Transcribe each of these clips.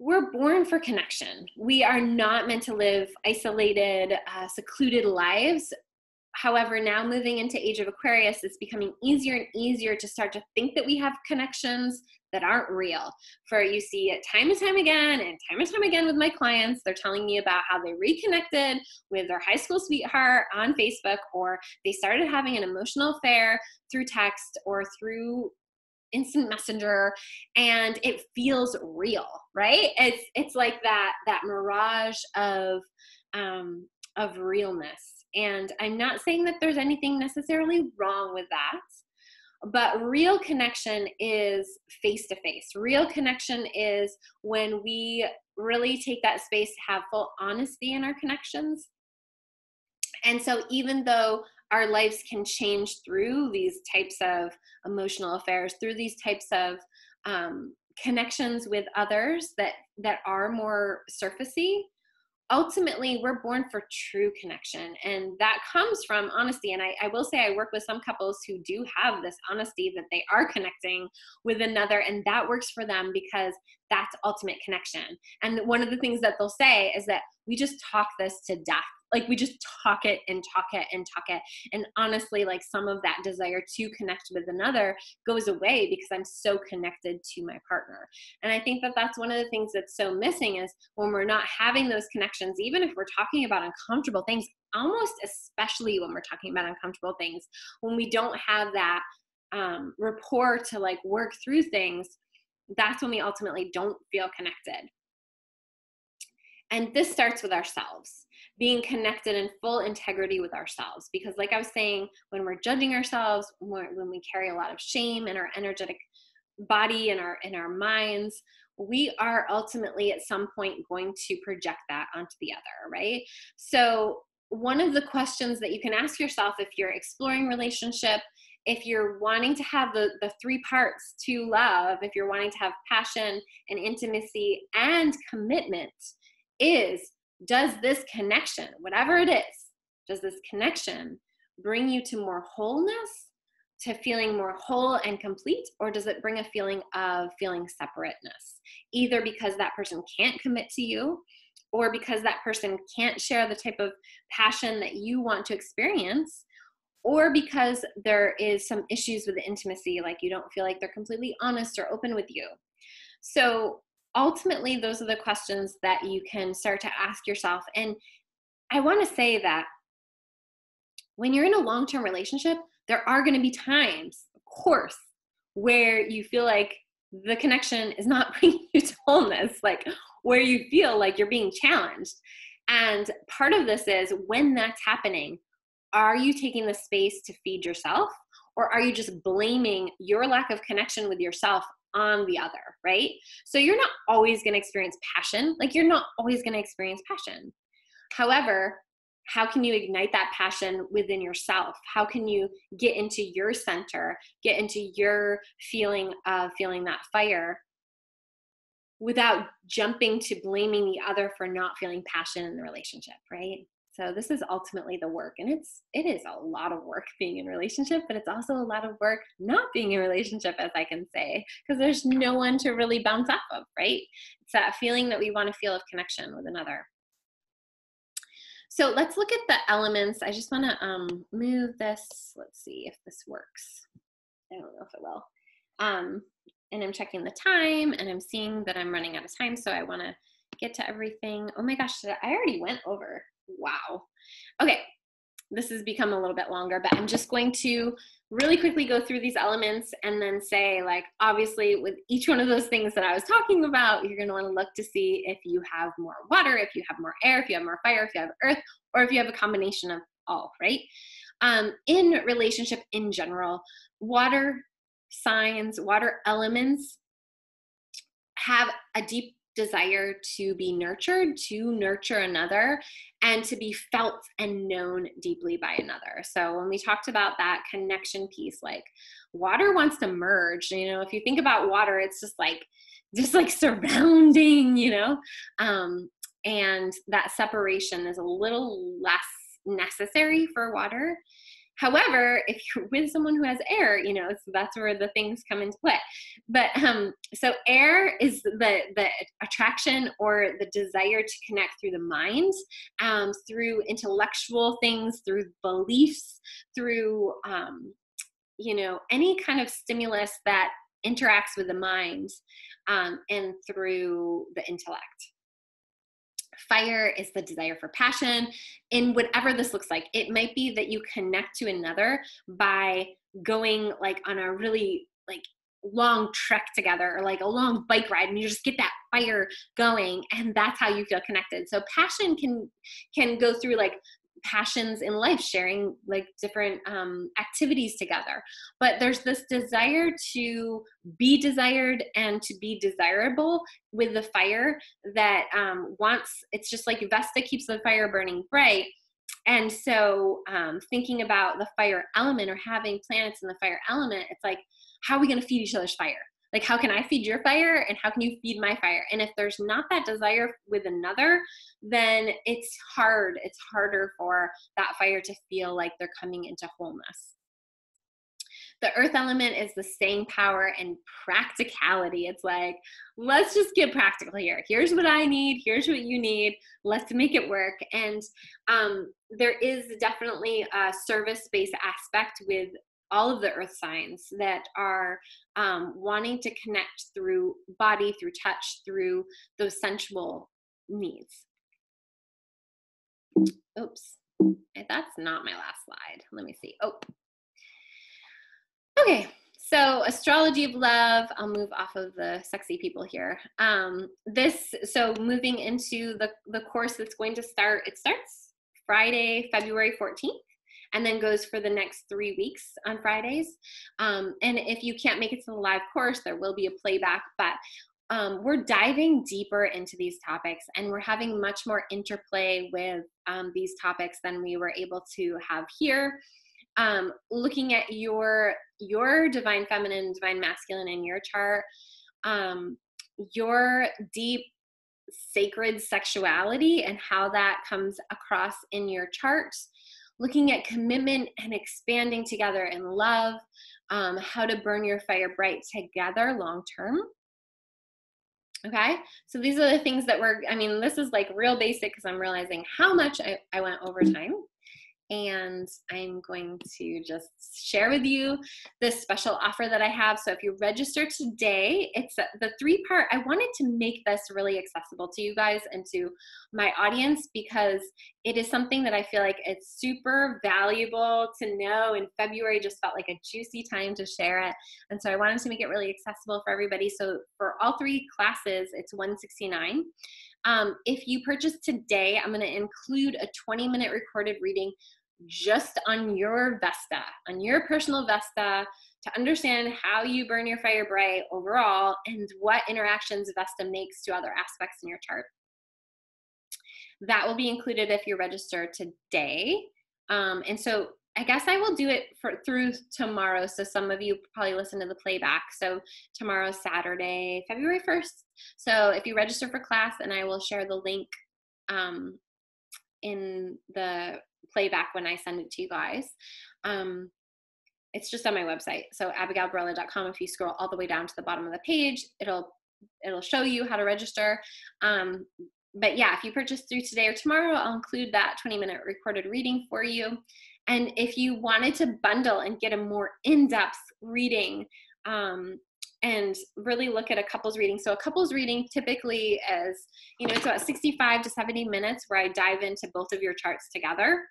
We're born for connection. We are not meant to live isolated, secluded lives. However, now moving into Age of Aquarius, it's becoming easier and easier to start to think that we have connections that aren't real. For you see it time and time again with my clients, they're telling me about how they reconnected with their high school sweetheart on Facebook, or they started having an emotional affair through text or through instant messenger, and it feels real, right? It's like that mirage of realness. And I'm not saying that there's anything necessarily wrong with that, but real connection is face to face. Real connection is when we really take that space to have full honesty in our connections. And so even though our lives can change through these types of emotional affairs, through these types of connections with others that are more surfacey, ultimately we're born for true connection. And that comes from honesty. And I will say I work with some couples who do have this honesty that they are connecting with another, and that works for them because that's ultimate connection. And one of the things that they'll say is that we just talk this to death. Like we just talk it and talk it and talk it. And honestly, like some of that desire to connect with another goes away because I'm so connected to my partner. And I think that that's one of the things that's so missing is when we're not having those connections, even if we're talking about uncomfortable things, almost especially when we're talking about uncomfortable things, when we don't have that rapport to like work through things, that's when we ultimately don't feel connected. And this starts with ourselves, being connected in full integrity with ourselves. Because like I was saying, when we're judging ourselves, when we carry a lot of shame in our energetic body and in our minds, we are ultimately at some point going to project that onto the other, right? So one of the questions that you can ask yourself if you're exploring relationship, if you're wanting to have the three parts to love, if you're wanting to have passion and intimacy and commitment, is, does this connection, whatever it is, does this connection bring you to more wholeness, to feeling more whole and complete, or does it bring a feeling of feeling separateness? Either because that person can't commit to you, or because that person can't share the type of passion that you want to experience, or because there is some issues with the intimacy, like you don't feel like they're completely honest or open with you. So ultimately, those are the questions that you can start to ask yourself. And I want to say that when you're in a long-term relationship, there are going to be times, of course, where you feel like the connection is not bringing you to wholeness, like where you feel like you're being challenged. And part of this is when that's happening, are you taking the space to feed yourself, or are you just blaming your lack of connection with yourself on the other, right? So you're not always going to experience passion. Like you're not always going to experience passion. However, how can you ignite that passion within yourself? How can you get into your center, get into your feeling of feeling that fire without jumping to blaming the other for not feeling passion in the relationship, right? So this is ultimately the work, and it is a lot of work being in a relationship, but it's also a lot of work not being in a relationship, as I can say, because there's no one to really bounce off of, right? It's that feeling that we want to feel of connection with another. So let's look at the elements. I just want to move this. Let's see if this works. I don't know if it will. And I'm checking the time, and I'm seeing that I'm running out of time, so I want to get to everything. Oh my gosh, I already went over. Wow. Okay, this has become a little bit longer, but I'm just going to really quickly go through these elements and then say, like, obviously with each one of those things that I was talking about, you're going to want to look to see if you have more water, if you have more air, if you have more fire, if you have earth, or if you have a combination of all, right? In relationship in general, water signs, water elements have a deep desire to be nurtured, to nurture another, and to be felt and known deeply by another. So when we talked about that connection piece, like water wants to merge, you know, if you think about water, it's just like surrounding, you know, and that separation is a little less necessary for water. However, if you're with someone who has air, you know, so that's where the things come into play. But so air is the attraction or the desire to connect through the mind, through intellectual things, through beliefs, through you know, any kind of stimulus that interacts with the mind, and through the intellect. Fire is the desire for passion in whatever this looks like. It might be that you connect to another by going like on a really like long trek together, or like a long bike ride, and you just get that fire going, and that's how you feel connected. So passion can go through like passions in life, sharing like different activities together. But there's this desire to be desired and to be desirable with the fire that wants, it's just like Vesta keeps the fire burning bright. And so thinking about the fire element, or having planets in the fire element, it's like, how are we going to feed each other's fire? Like, how can I feed your fire, and how can you feed my fire? And if there's not that desire with another, then it's hard. It's harder for that fire to feel like they're coming into wholeness. The earth element is the staying power and practicality. It's like, let's just get practical here. Here's what I need. Here's what you need. Let's make it work. And there is definitely a service-based aspect with all of the earth signs that are wanting to connect through body, through touch, through those sensual needs. Oops, that's not my last slide. Let me see. Oh, okay. So astrology of love, I'll move off of the sexy people here. So moving into the course that's going to start, it starts Friday, February 14th. And then goes for the next 3 weeks on Fridays. And if you can't make it to the live course, there will be a playback, but we're diving deeper into these topics, and we're having much more interplay with these topics than we were able to have here. Looking at your divine feminine, divine masculine in your chart, your deep sacred sexuality and how that comes across in your chart. Looking at commitment and expanding together in love, how to burn your fire bright together long term. Okay, so these are the things that this is like real basic, because I'm realizing how much I went over time. And I'm going to just share with you this special offer that I have. So if you register today, it's the 3-part. I wanted to make this really accessible to you guys and to my audience, because it is something that I feel like it's super valuable to know. In February just felt like a juicy time to share it. And so I wanted to make it really accessible for everybody. So for all 3 classes, it's $169. If you purchase today, I'm going to include a 20-minute recorded reading just on your Vesta, on your personal Vesta, to understand how you burn your fire bright overall and what interactions Vesta makes to other aspects in your chart. That will be included if you register today. And so I guess I will do it through tomorrow. So some of you probably listen to the playback. So tomorrow's Saturday, February 1st. So if you register for class, and I will share the link in the playback when I send it to you guys. It's just on my website. So abigailbarella.com. If you scroll all the way down to the bottom of the page, it'll show you how to register. But yeah, if you purchase through today or tomorrow, I'll include that 20-minute recorded reading for you. And if you wanted to bundle and get a more in-depth reading, and really look at a couples reading. So a couples reading typically is, it's about 65 to 70 minutes where I dive into both of your charts together.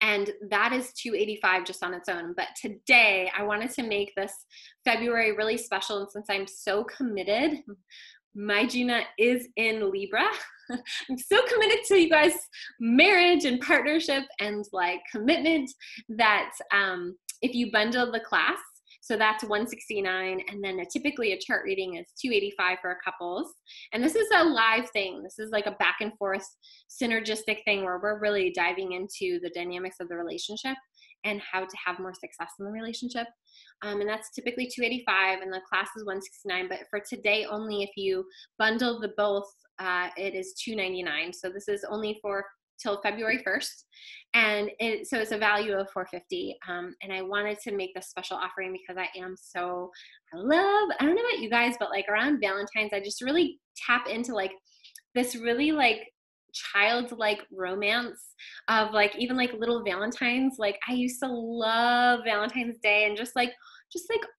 And that is $285 just on its own. But today I wanted to make this February really special. And since I'm so committed, my Gina is in Libra. I'm so committed to you guys' marriage and partnership and like commitment that if you bundle the class, so that's $169, and then typically a chart reading is $285 for couples. And this is a live thing. This is like a back and forth synergistic thing where we're really diving into the dynamics of the relationship and how to have more success in the relationship. And that's typically $285, and the class is $169. But for today only, if you bundle the both, it is $299. So this is only for till February 1st. And so it's a value of $450. And I wanted to make this special offering because I don't know about you guys, but like around Valentine's, I just really tap into like this really like childlike romance of like even like little Valentines. Like I used to love Valentine's Day and just like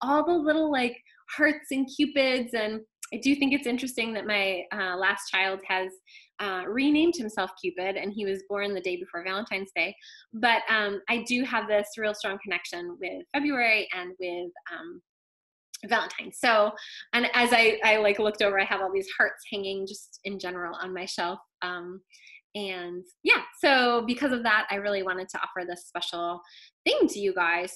all the little like hearts and cupids. And I do think it's interesting that my last child has renamed himself Cupid, and he was born the day before Valentine's Day. But I do have this real strong connection with February and with Valentine's. So, and as I like looked over, I have all these hearts hanging just in general on my shelf. And yeah, so because of that, I really wanted to offer this special thing to you guys.